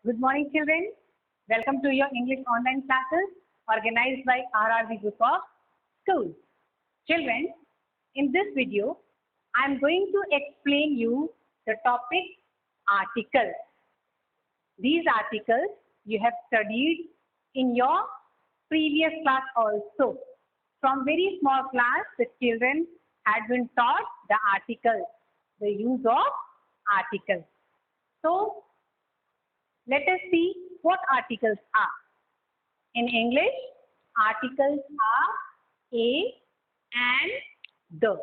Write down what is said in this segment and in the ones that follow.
Good morning, children. Welcome to your English online classes organized by RRV Group of Schools. Children, in this video, I am going to explain you the topic articles. These articles you have studied in your previous class also. From very small class, the children had been taught the articles, the use of articles. So, let us see what articles are. In English, articles are a and the.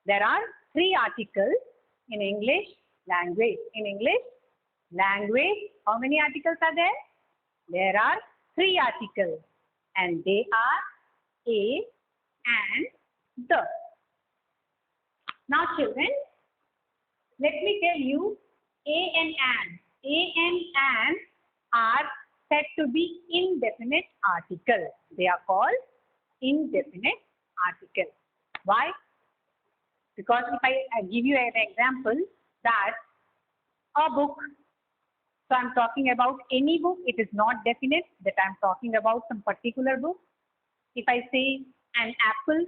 There are three articles in English language. In English language, how many articles are there? There are three articles and they are a and the. Now children, let me tell you a and an. A and an are said to be indefinite articles. They are called indefinite articles. Why? Because if I give you an example that a book, so I'm talking about any book, it is not definite that I'm talking about some particular book. If I say an apple,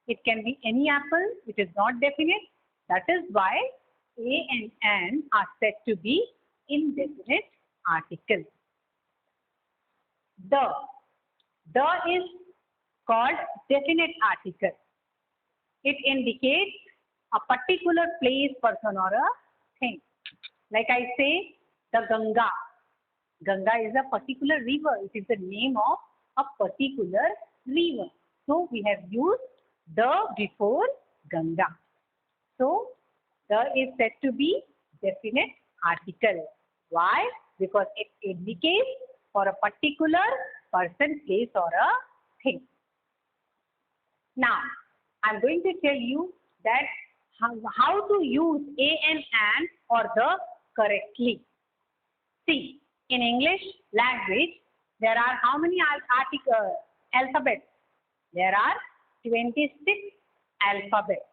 it can be any apple, it is not definite. That is why a and an are said to be indefinite articles. The is called definite article. It indicates a particular place, person or a thing. Like I say, the Ganga. Ganga is a particular river. It is the name of a particular river. So we have used the before Ganga. So the is said to be definite article. Why? Because it indicates for a particular person, place or a thing. Now, I am going to tell you that how to use a and an or the correctly. See, in English language, there are how many alphabets? There are 26 alphabets,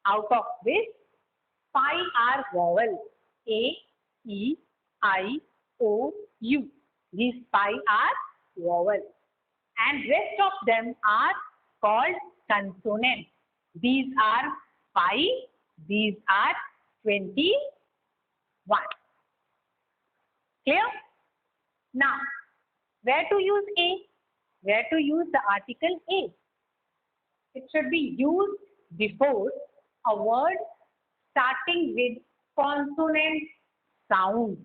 out of which 5 are vowels. A, E, I, O, U. These 5 are vowels. And rest of them are called consonants. These are 5. These are 21. Clear? Now, where to use A? Where to use the article A? It should be used before a word starting with consonant sound,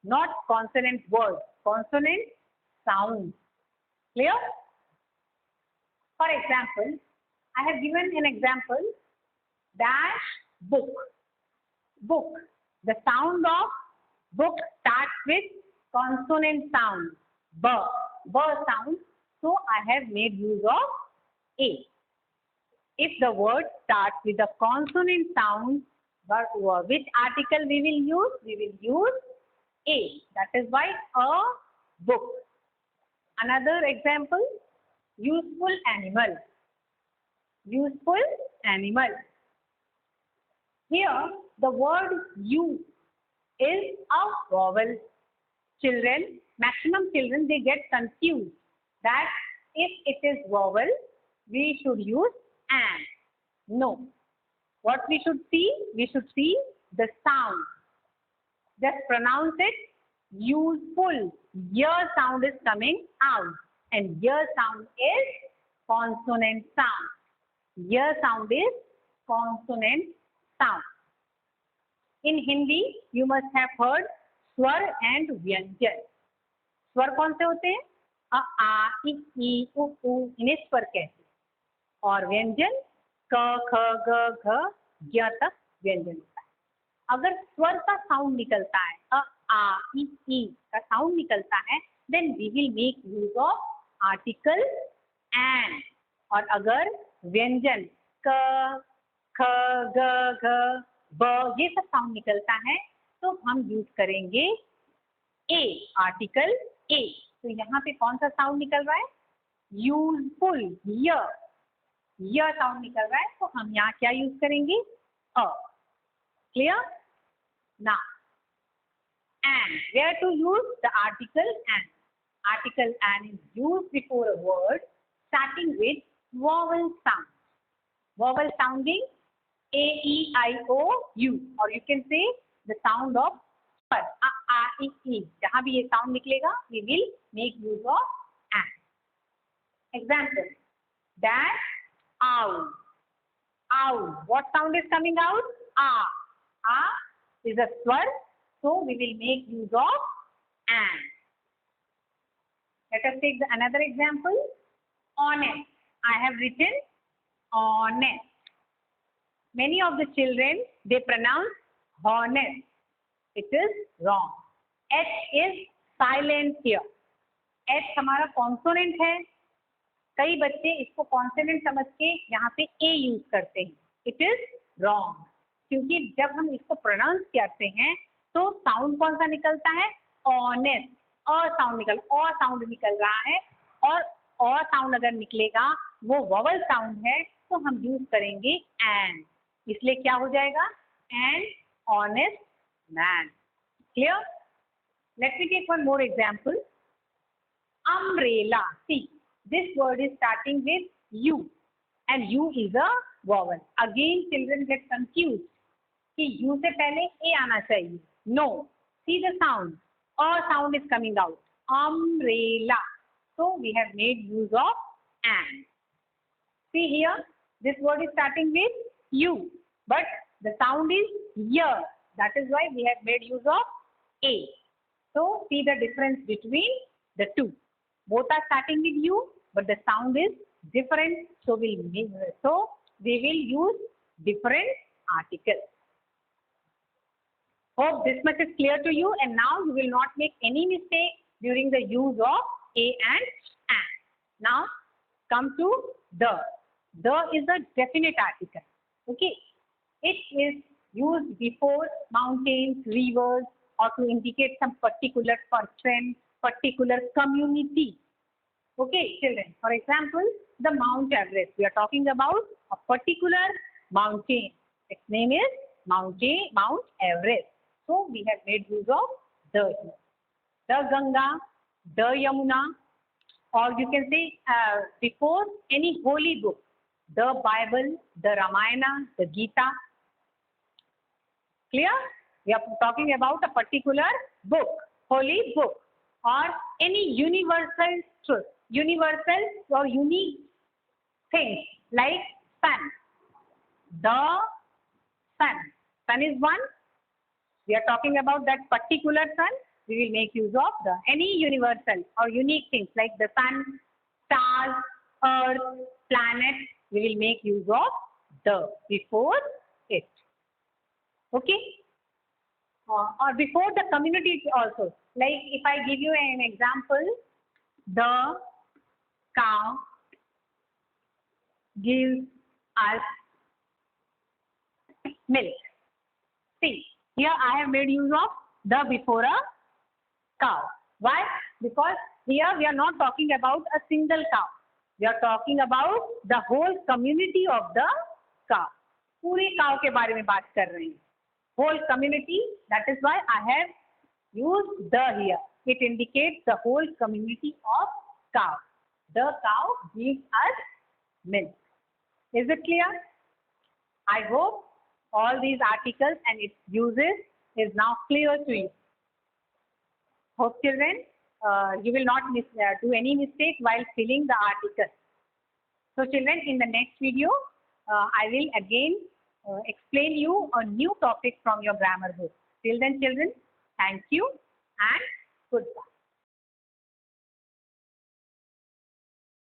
not consonant word, consonant sound. Clear? For example, I have given an example, dash book. Book. The sound of book starts with consonant sound, B sound. So I have made use of A. If the word starts with a consonant sound, but which article we will use? We will use A. That is why a book. Another example, useful animal. Useful animal. Here, the word U is a vowel. Children, maximum children, they get confused that if it is vowel, we should use an. No. What we should see? We should see the sound. Just pronounce it useful. Your sound is coming out. And your sound is consonant sound. Your sound is consonant sound. In Hindi, you must have heard स्वर and व्यंजन. स्वर कौन से होते हैं? अ, आ, इ, उ, इन्हें स्वर कहते हैं. और व्यंजन क, ख, ग, घ, ज्ञ तक व्यंजन होता है. अगर स्वर का साउंड निकलता है, अ, आ, इ का साउंड निकलता है, then we will make use of article and. और अगर व्यंजन क, ख, ग, घ, ब ये सब साउंड निकलता है, तो हम यूज करेंगे ए, आर्टिकल ए. तो यहाँ पे कौन सा साउंड निकल रहा है? यूजफुल. य साउंड निकल रहा है, तो हम यहाँ क्या यूज करेंगे? Uh. Clear? Now an. Where to use the article an? Article an is used before a word starting with vowel sound. Vowel sounding A, E, I, O, U, or you can say the sound of a, I, E. जहाँ भी ये sound निकलेगा, we will make use of an. Example: dash, ow. Ow. What sound is coming out? A. A is a swar, so we will make use of an. Let us take another example. Honest. I have written honest. Many of the children, they pronounce honest. It is wrong. H is silent here. H हमारा consonant है. कई बच्चे इसको consonant समझ के यहाँ पे A use करते हैं. It is wrong. क्योंकि जब हम इसको pronounce करते हैं तो sound कौन सा निकलता है? Honest. sound निकल रहा है और sound अगर निकलेगा वो vowel sound है तो हम use करेंगे an. इसलिए क्या हो जाएगा? An honest man. Clear? Let me take one more example. Umbrella. See, this word is starting with U and U is a vowel. Again children get confused कि U से पहले A आना चाहिए. No. See the sound. A sound is coming out. Umbrella. So we have made use of an. See here, this word is starting with U, but the sound is Y. That is why we have made use of A. So see the difference between the two. Both are starting with U, but the sound is different. So we will use different articles. Hope this much is clear to you, and now you will not make any mistake during the use of A and an. Now come to the. The is a definite article. Okay, it is used before mountains, rivers, or to indicate some particular person, particular community. Okay, children. For example, the Mount Everest. We are talking about a particular mountain. Its name is Mount Everest. So we have made use of the here. The Ganga, the Yamuna, or you can say before any holy book, the Bible, the Ramayana, the Gita. Clear? We are talking about a particular book, holy book, or any universal truth, universal or unique things like sun. The sun. Sun is one. We are talking about that particular sun. We will make use of the any universal or unique things like the sun, stars, earth, planet. We will make use of the before it. Okay? Or before the community also. Like if I give you an example, the cow gives us milk. See, here I have made use of the before a cow. Why? Because here we are not talking about a single cow. We are talking about the whole community of the cow. पूरी cow के बारे में बात कर रहे हैं. Whole community. That is why I have used the here. It indicates the whole community of cow. The cow gives us milk. Is it clear? I hope all these articles and its uses is now clear to you. Hope children, you will not do any mistake while filling the article. So children, in the next video, I will again explain you a new topic from your grammar book. Till then children, thank you and goodbye.